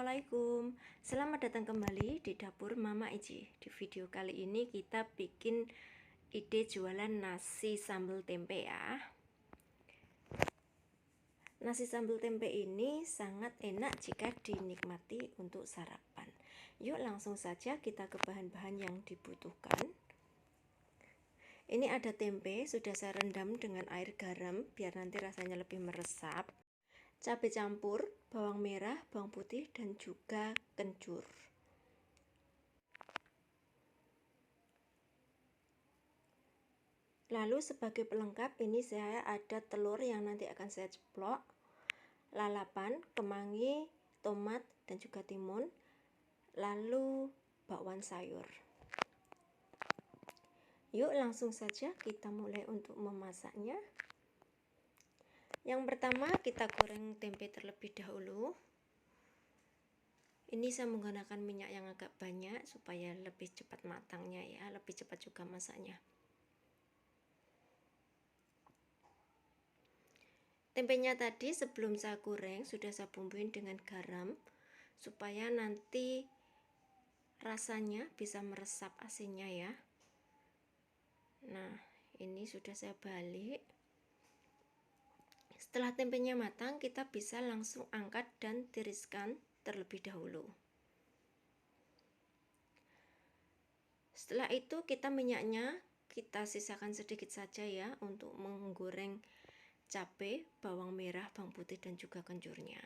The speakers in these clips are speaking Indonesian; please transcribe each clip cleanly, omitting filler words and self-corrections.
Assalamualaikum, selamat datang kembali di dapur Mama Iji. Di video kali ini kita bikin ide jualan nasi sambal tempe ya. Nasi sambal tempe ini sangat enak jika dinikmati untuk sarapan. Yuk langsung saja kita ke bahan-bahan yang dibutuhkan. Ini ada tempe, sudah saya rendam dengan air garam biar nanti rasanya lebih meresap. Cabai campur, bawang merah, bawang putih, dan juga kencur. Lalu sebagai pelengkap ini saya ada telur yang nanti akan saya ceplok, lalapan, kemangi, tomat, dan juga timun, lalu bakwan sayur. Yuk langsung saja kita mulai untuk memasaknya. Yang pertama kita goreng tempe terlebih dahulu. Ini saya menggunakan minyak yang agak banyak supaya lebih cepat matangnya ya, lebih cepat juga masaknya. Tempenya tadi sebelum saya goreng sudah saya bumbuin dengan garam supaya nanti rasanya bisa meresap asinnya ya. Nah, ini sudah saya balik. Setelah tempenya matang, kita bisa langsung angkat dan tiriskan terlebih dahulu. Setelah itu minyaknya kita sisakan sedikit saja ya untuk menggoreng cabai, bawang merah, bawang putih, dan juga kencurnya.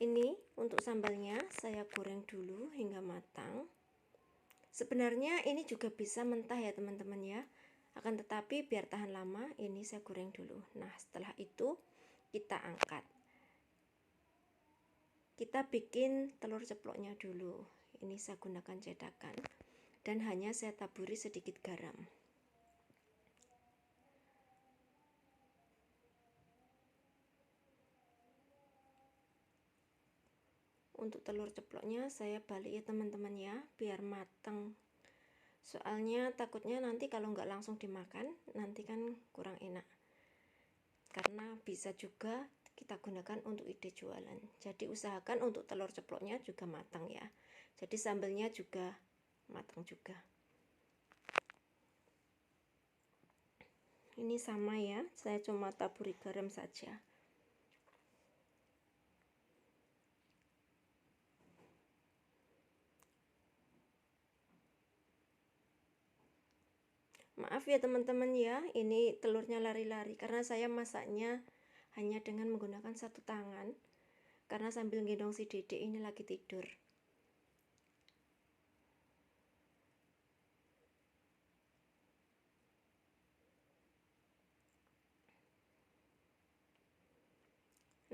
Ini untuk sambalnya saya goreng dulu hingga matang. Sebenarnya ini juga bisa mentah ya teman-teman ya. Akan tetapi biar tahan lama ini saya goreng dulu. Nah setelah itu kita angkat. Kita bikin telur ceploknya dulu. Ini saya gunakan cetakan dan hanya saya taburi sedikit garam. Untuk telur ceploknya saya balik ya teman-teman ya biar matang. Soalnya takutnya nanti kalau nggak langsung dimakan nanti kan kurang enak. Karena bisa juga kita gunakan untuk ide jualan. Jadi usahakan untuk telur ceploknya juga matang ya. Jadi sambelnya juga matang juga. Ini sama ya, saya cuma taburi garam saja. Maaf ya teman-teman ya, ini telurnya lari-lari karena saya masaknya hanya dengan menggunakan satu tangan. Karena sambil gendong si Dedek ini lagi tidur.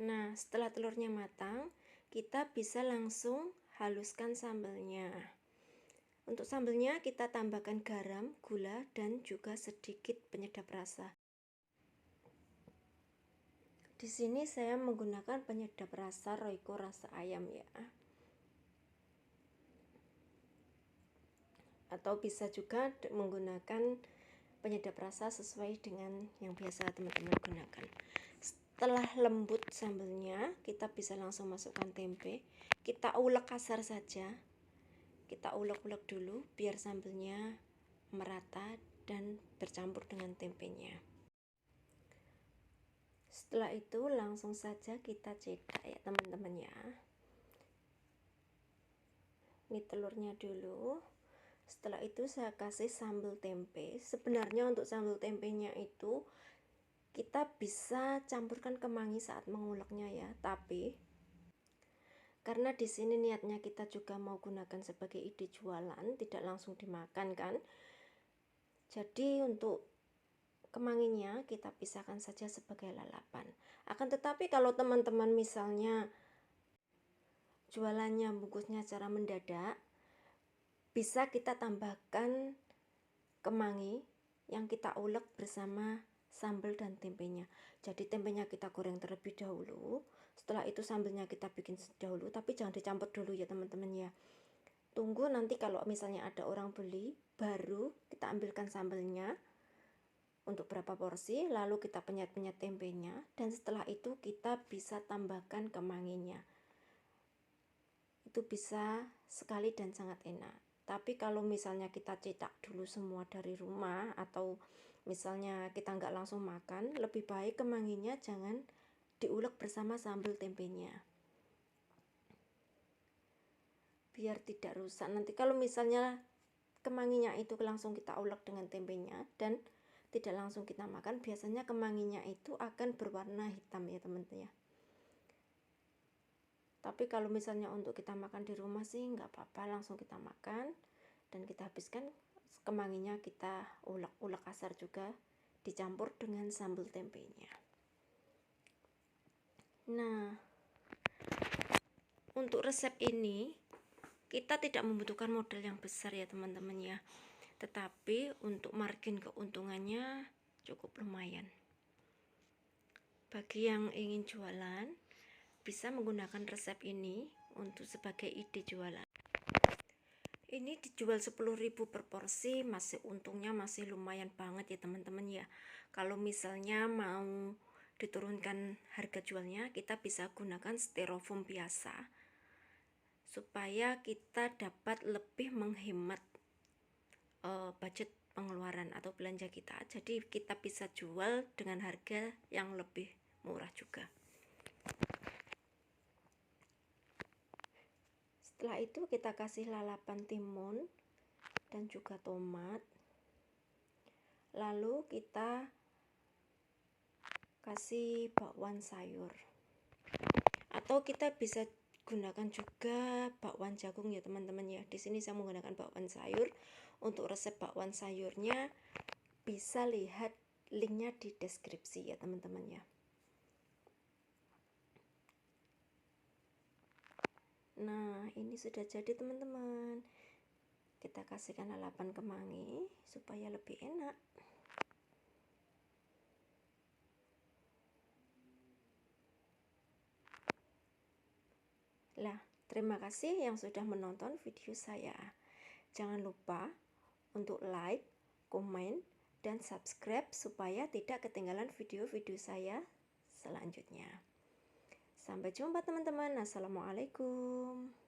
Nah, setelah telurnya matang, kita bisa langsung haluskan sambelnya. Untuk sambelnya kita tambahkan garam, gula, dan juga sedikit penyedap rasa. Di sini saya menggunakan penyedap rasa Royco rasa ayam ya. Atau bisa juga menggunakan penyedap rasa sesuai dengan yang biasa teman-teman gunakan. Setelah lembut sambelnya, kita bisa langsung masukkan tempe. Kita ulek kasar saja. Kita ulek-ulek dulu biar sambelnya merata dan bercampur dengan tempenya. Setelah itu langsung saja kita cetak ya teman-teman ya. Ini telurnya dulu. Setelah itu saya kasih sambal tempe. Sebenarnya untuk sambal tempenya itu kita bisa campurkan kemangi saat menguleknya ya, tapi karena di sini niatnya kita juga mau gunakan sebagai ide jualan, tidak langsung dimakan kan. Jadi untuk kemanginya kita pisahkan saja sebagai lalapan. Akan tetapi kalau teman-teman misalnya jualannya bungkusnya secara mendadak, bisa kita tambahkan kemangi yang kita ulek bersama sambal dan tempenya. Jadi tempenya kita goreng terlebih dahulu. Setelah itu sambelnya kita bikin dahulu, tapi jangan dicampur dulu ya teman-teman ya. Tunggu nanti kalau misalnya ada orang beli, baru kita ambilkan sambelnya. untuk berapa porsi, lalu kita penyet-penyet tempenya, dan setelah itu kita bisa tambahkan kemanginya. Itu bisa sekali dan sangat enak. Tapi kalau misalnya kita cetak dulu semua dari rumah, atau misalnya kita nggak langsung makan, lebih baik kemanginya jangan diulek bersama sambal tempenya, biar tidak rusak. Nanti kalau misalnya kemanginya itu langsung kita ulek dengan tempenya dan tidak langsung kita makan, biasanya kemanginya itu akan berwarna hitam ya teman-teman ya. Tapi kalau misalnya untuk kita makan di rumah sih nggak apa-apa, langsung kita makan dan kita habiskan. Kemanginya kita ulek-ulek kasar juga, dicampur dengan sambal tempenya. Nah, untuk resep ini kita tidak membutuhkan modal yang besar ya teman-teman ya, tetapi untuk margin keuntungannya cukup lumayan. Bagi yang ingin jualan, bisa menggunakan resep ini untuk sebagai ide jualan. Ini dijual 10.000 per porsi, masih untungnya masih lumayan banget ya teman-teman ya. Kalau misalnya mau diturunkan harga jualnya, kita bisa gunakan styrofoam biasa supaya kita dapat lebih menghemat budget pengeluaran atau belanja kita. Jadi kita bisa jual dengan harga yang lebih murah juga. Setelah itu kita kasih lalapan timun dan juga tomat. Lalu kita kasih bakwan sayur. Atau kita bisa gunakan juga bakwan jagung ya teman-teman ya. Di sini saya menggunakan bakwan sayur. Untuk resep bakwan sayurnya bisa lihat linknya di deskripsi ya teman-teman ya. Nah, ini sudah jadi teman-teman. Kita kasihkan lalapan kemangi supaya lebih enak. Lah, terima kasih yang sudah menonton video saya. Jangan lupa untuk like, komen, dan subscribe supaya tidak ketinggalan video-video saya selanjutnya. Sampai jumpa teman-teman. Assalamualaikum.